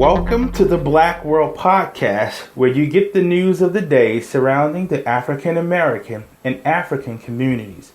Welcome to the Black Whirl Podcast, where you get the news of the day surrounding the African American and African communities.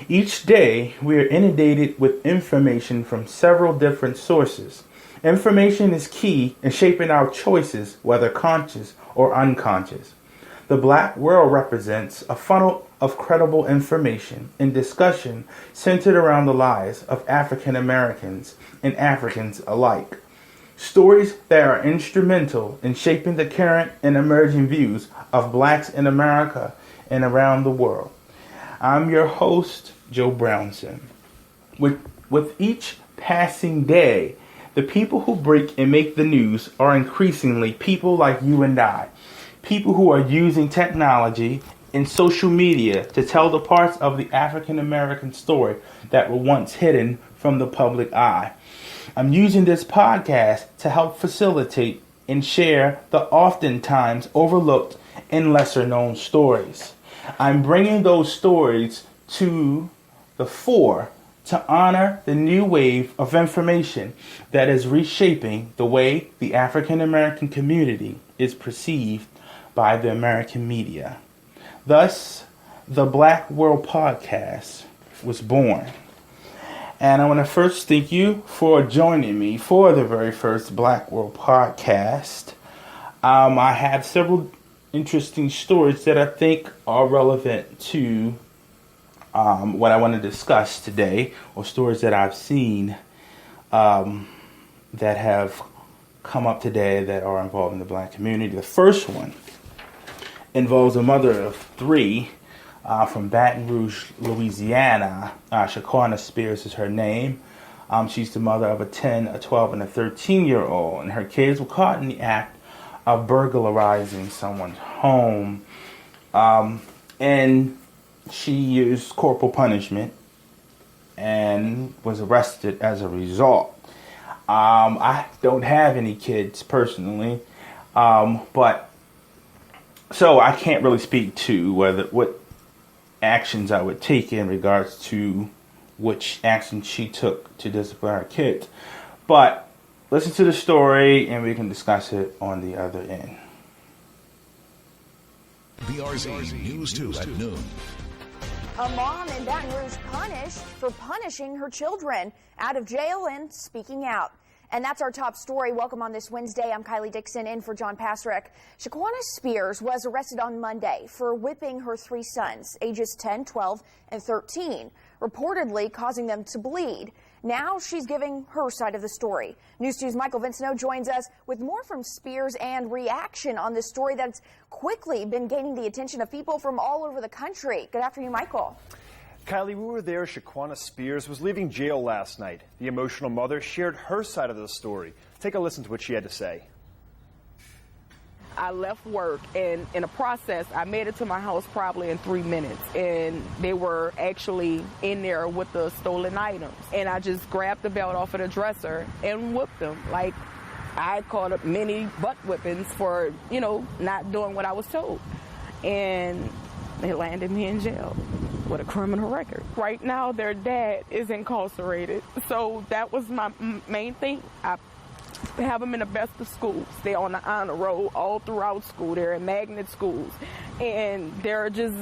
Each day, we are inundated with information from several different sources. Information is key in shaping our choices, whether conscious or unconscious. The Black Whirl represents a funnel of credible information and discussion centered around the lives of African Americans and Africans alike. Stories that are instrumental in shaping the current and emerging views of blacks in America and around the world. I'm your host, Joe Brownson. With each passing day, the people who break and make the news are increasingly people like you and I. People who are using technology and social media to tell the parts of the African American story that were once hidden from the public eye. I'm using this podcast to help facilitate and share the oftentimes overlooked and lesser known stories. I'm bringing those stories to the fore to honor the new wave of information that is reshaping the way the African American community is perceived by the American media. Thus, the Black Whirl Podcast was born. And I want to first thank you for joining me for the very first Black Whirl Podcast. I have several interesting stories that I think are relevant to what I want to discuss today, or stories that I've seen that have come up today that are involving the black community. The first one involves a mother of three from Baton Rouge, Louisiana. Shaquana Spears is her name. She's the mother of a 10, a 12, and a 13-year-old. And her kids were caught in the act of burglarizing someone's home. And she used corporal punishment and was arrested as a result. I don't have any kids personally, but so I can't really speak to what actions I would take in regards to which action she took to discipline her kids. But listen to the story and we can discuss it on the other end. BRZ News 2 at noon. A mom in Baton Rouge punished for punishing her children, out of jail and speaking out. And that's our top story. Welcome on this Wednesday. I'm Kylie Dixon in for John Pasrick. Shaquana Spears was arrested on Monday for whipping her three sons, ages 10, 12, and 13, reportedly causing them to bleed. Now she's giving her side of the story. News 2's Michael Vinceno joins us with more from Spears and reaction on this story that's quickly been gaining the attention of people from all over the country. Good afternoon, Michael. Kylie, we were there. Shaquana Spears was leaving jail last night. The emotional mother shared her side of the story. Take a listen to what she had to say. I left work, and in the process, I made it to my house probably in 3 minutes, and they were actually in there with the stolen items. And I just grabbed the belt off of the dresser and whipped them. Like, I caught up many butt whippings for, not doing what I was told. And they landed me in jail with a criminal record. Right now, their dad is incarcerated. So that was my main thing. I have them in the best of schools. They're on the honor roll all throughout school. They're in magnet schools. And they're just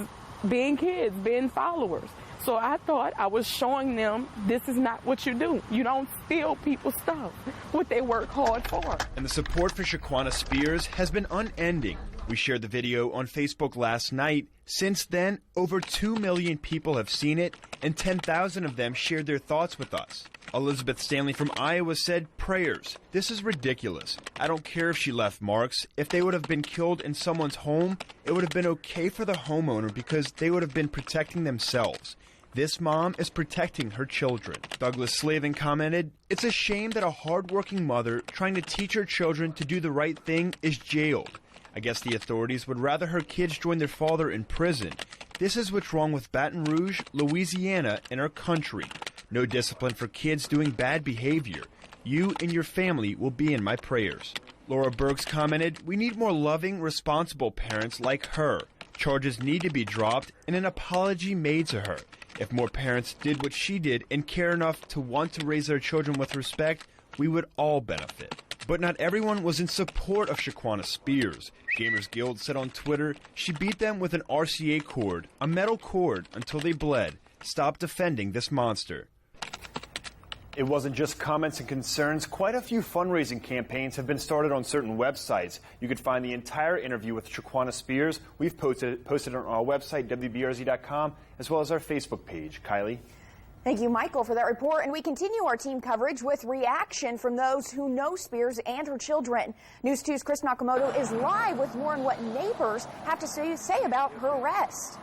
being kids, being followers. So I thought I was showing them this is not what you do. You don't steal people's stuff, what they work hard for. And the support for Shaquana Spears has been unending. We shared the video on Facebook last night. Since then, over 2 million people have seen it, and 10,000 of them shared their thoughts with us. Elizabeth Stanley from Iowa said, "Prayers. This is ridiculous. I don't care if she left marks. If they would have been killed in someone's home, it would have been okay for the homeowner because they would have been protecting themselves. This mom is protecting her children." Douglas Slavin commented, "It's a shame that a hardworking mother trying to teach her children to do the right thing is jailed. I guess the authorities would rather her kids join their father in prison. This is what's wrong with Baton Rouge, Louisiana, and our country. No discipline for kids doing bad behavior. You and your family will be in my prayers." Laura Burks commented, "We need more loving, responsible parents like her. Charges need to be dropped and an apology made to her. If more parents did what she did and care enough to want to raise their children with respect, we would all benefit." But not everyone was in support of Shaquana Spears. Gamers Guild said on Twitter she beat them with an RCA cord, a metal cord, until they bled. Stop defending this monster. It wasn't just comments and concerns. Quite a few fundraising campaigns have been started on certain websites. You could find the entire interview with Shaquana Spears. We've posted it on our website, WBRZ.com, as well as our Facebook page. Kylie? Thank you, Michael, for that report. And we continue our team coverage with reaction from those who know Spears and her children. News 2's Chris Nakamoto is live with more on what neighbors have to say about her arrest.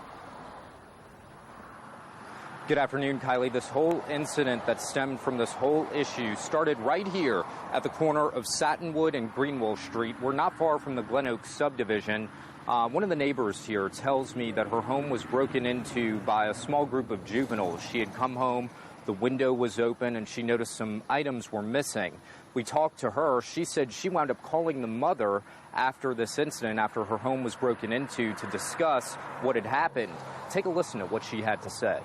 Good afternoon, Kylie. This whole incident that stemmed from this whole issue started right here at the corner of Satinwood and Greenwell Street. We're not far from the Glen Oaks subdivision. One of the neighbors here tells me that her home was broken into by a small group of juveniles. She had come home, the window was open, and she noticed some items were missing. We talked to her. She said she wound up calling the mother after this incident, after her home was broken into, to discuss what had happened. Take a listen to what she had to say.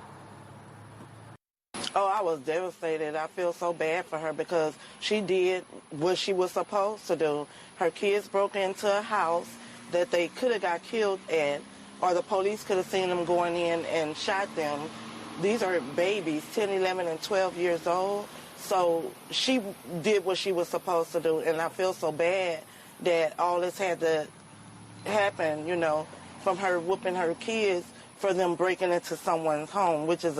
Oh, I was devastated. I feel so bad for her because she did what she was supposed to do. Her kids broke into a house that they could have got killed at, or the police could have seen them going in and shot them. These are babies, 10, 11, and 12 years old. So she did what she was supposed to do, and I feel so bad that all this had to happen, you know, from her whooping her kids for them breaking into someone's home, which is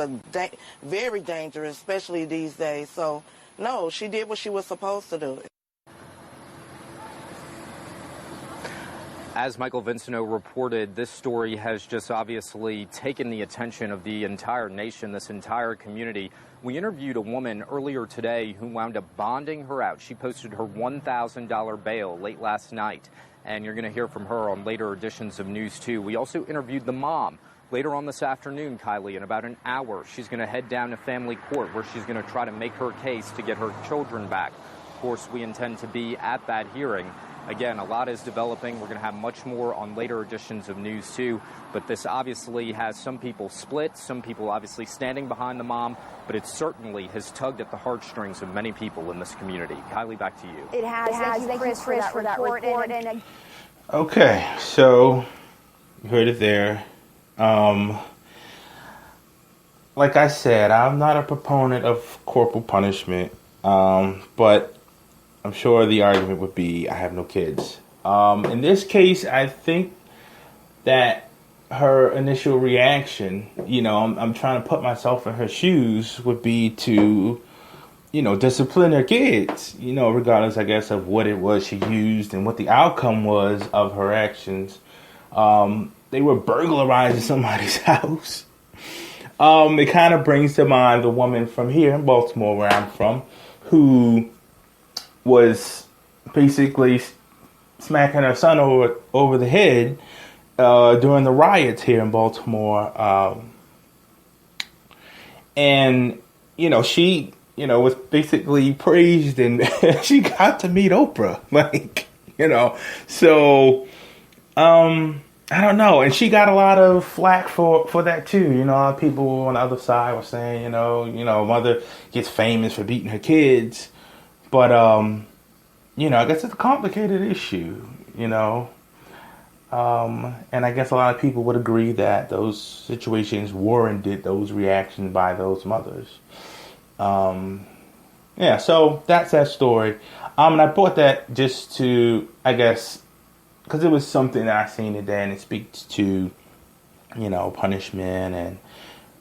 very dangerous, especially these days. So, no, she did what she was supposed to do. As Michael Vincento reported, this story has just obviously taken the attention of the entire nation, this entire community. We interviewed a woman earlier today who wound up bonding her out. She posted her $1,000 bail late last night, and you're going to hear from her on later editions of News 2. We also interviewed the mom. Later on this afternoon, Kylie, in about an hour, she's going to head down to family court where she's going to try to make her case to get her children back. Of course, we intend to be at that hearing. Again, a lot is developing. We're going to have much more on later editions of News 2. But this obviously has some people split, some people obviously standing behind the mom, but it certainly has tugged at the heartstrings of many people in this community. Kylie, back to you. It has. Thank you, Chris, for that report. Okay, so you heard it there. Like I said, I'm not a proponent of corporal punishment, but I'm sure the argument would be I have no kids. In this case, I think that her initial reaction, you know, I'm trying to put myself in her shoes, would be to, you know, discipline her kids, you know, regardless, I guess, of what it was she used and what the outcome was of her actions. They were burglarizing somebody's house. It kind of brings to mind the woman from here in Baltimore, where I'm from, who was basically smacking her son over the head during the riots here in Baltimore. And, you know, she, you know, was basically praised, and she got to meet Oprah. Like, you know, so I don't know. And she got a lot of flack for that too. You know, a lot of people on the other side were saying, you know, mother gets famous for beating her kids. But, you know, I guess it's a complicated issue, you know. And I guess a lot of people would agree that those situations warranted those reactions by those mothers. Yeah, so that's that story. And I brought that just to, I guess, because it was something that I seen today, and it speaks to, you know, punishment and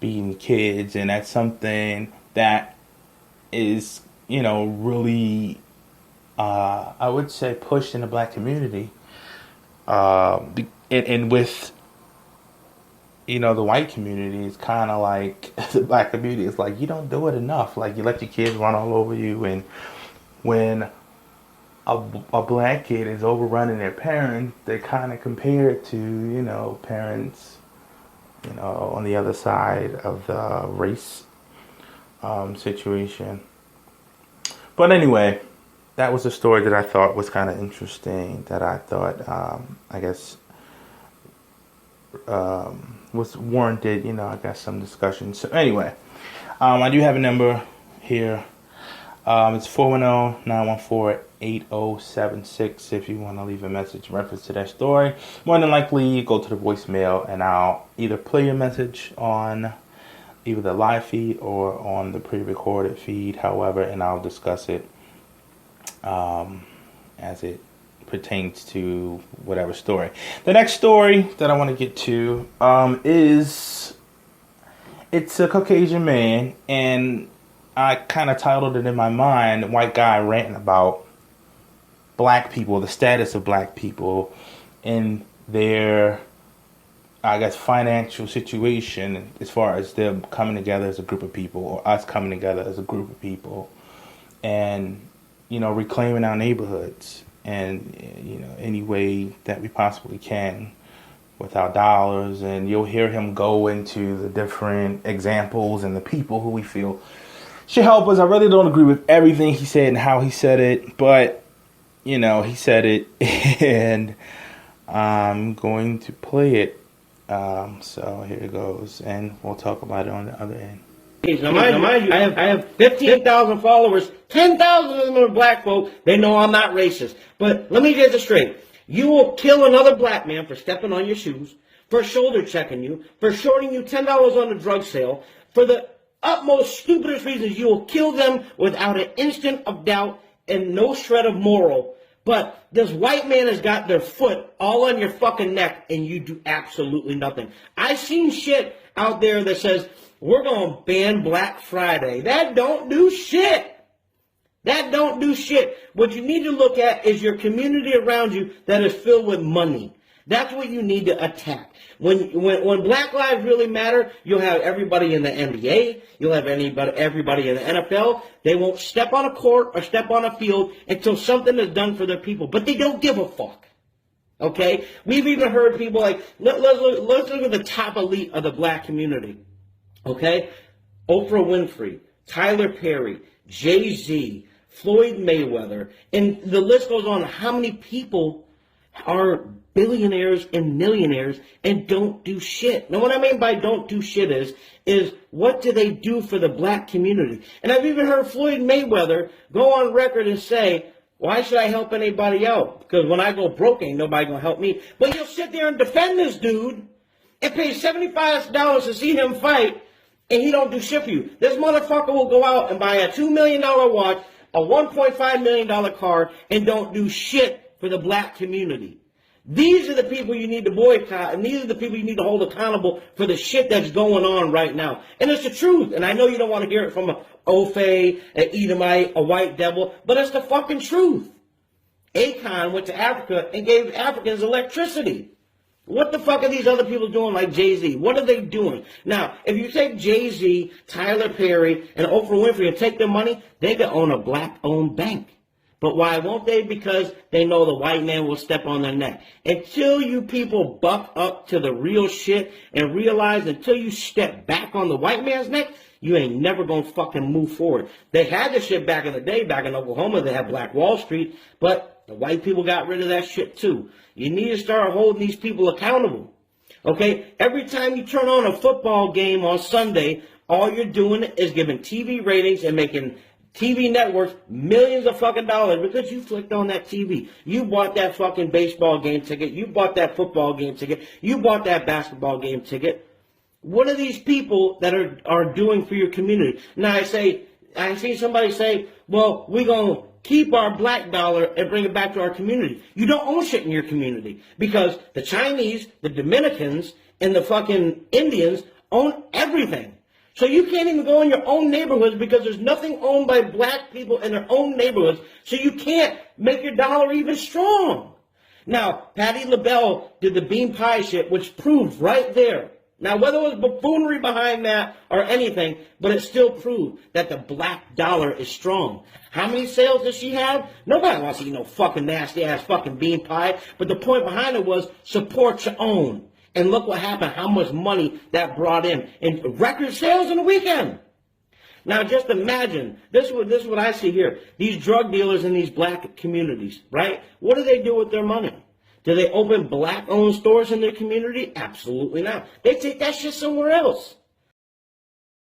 beating kids. And that's something that is, you know, really, I would say, pushed in the black community. And with, you know, the white community, it's kind of like, the black community is like, you don't do it enough. Like, you let your kids run all over you. And when a black kid is overrunning their parents, they kind of compare it to, you know, parents, you know, on the other side of the race situation. But anyway, that was a story that I thought was kind of interesting, that I thought, I guess, was warranted, you know, I guess some discussion. So anyway, I do have a number here. It's 410-914-8076 if you want to leave a message in reference to that story. More than likely, go to the voicemail and I'll either play your message on either the live feed or on the pre-recorded feed, however, and I'll discuss it as it pertains to whatever story. The next story that I want to get to is, it's a Caucasian man, and I kind of titled it in my mind, White Guy Ranting About Black People, the status of black people in their, I guess, financial situation as far as them coming together as a group of people, or us coming together as a group of people, and, you know, reclaiming our neighborhoods and, you know, any way that we possibly can with our dollars. And you'll hear him go into the different examples and the people who we feel should help us. I really don't agree with everything he said and how he said it, but, you know, he said it, and I'm going to play it. So here it goes, and we'll talk about it on the other end. Now, mind you, I have 15,000 followers. 10,000 of them are black folk. They know I'm not racist. But let me get this straight. You will kill another black man for stepping on your shoes, for shoulder checking you, for shorting you $10 on a drug sale. For the utmost stupidest reasons, you will kill them without an instant of doubt and no shred of moral. But this white man has got their foot all on your fucking neck, and you do absolutely nothing. I've seen shit out there that says, we're going to ban Black Friday. That don't do shit. That don't do shit. What you need to look at is your community around you that is filled with money. That's what you need to attack. When Black Lives really matter, you'll have everybody in the NBA. You'll have everybody in the NFL. They won't step on a court or step on a field until something is done for their people. But they don't give a fuck. Okay? We've even heard people like, let's look at the top elite of the black community. Okay? Oprah Winfrey, Tyler Perry, Jay-Z, Floyd Mayweather, and the list goes on. How many people are billionaires and millionaires and don't do shit? Now, what I mean by don't do shit is what do they do for the black community? And I've even heard Floyd Mayweather go on record and say, why should I help anybody out? Because when I go broke, ain't nobody gonna help me. But you'll sit there and defend this dude and pay $75 to see him fight, and he don't do shit for you. This motherfucker will go out and buy a $2 million watch, a $1.5 million car, and don't do shit for the black community. These are the people you need to boycott, and these are the people you need to hold accountable for the shit that's going on right now. And it's the truth, and I know you don't want to hear it from a Ofe, an Edomite, a white devil, but it's the fucking truth. Akon went to Africa and gave Africans electricity. What the fuck are these other people doing like Jay-Z? What are they doing? Now, if you take Jay-Z, Tyler Perry, and Oprah Winfrey and take their money, they could own a black-owned bank. But why won't they? Because they know the white man will step on their neck. Until you people buck up to the real shit and realize, until you step back on the white man's neck, you ain't never gonna fucking move forward. They had this shit back in the day, back in Oklahoma. They had Black Wall Street, but the white people got rid of that shit too. You need to start holding these people accountable. Okay? Every time you turn on a football game on Sunday, all you're doing is giving TV ratings and making TV networks millions of fucking dollars because you flicked on that TV. You bought that fucking baseball game ticket. You bought that football game ticket. You bought that basketball game ticket. What are these people that are doing for your community? Now I see somebody say, well, we're going to keep our black dollar and bring it back to our community. You don't own shit in your community because the Chinese, the Dominicans, and the fucking Indians own everything. So you can't even go in your own neighborhoods because there's nothing owned by black people in their own neighborhoods. So you can't make your dollar even strong. Now, Patti LaBelle did the bean pie shit, which proved right there. Now, whether it was buffoonery behind that or anything, but it still proved that the black dollar is strong. How many sales does she have? Nobody wants to eat no fucking nasty-ass fucking bean pie. But the point behind it was support your own. And look what happened, how much money that brought in record sales in the weekend. Now, just imagine, this is what I see here. These drug dealers in these black communities, right? What do they do with their money? Do they open black-owned stores in their community? Absolutely not. They take that shit somewhere else.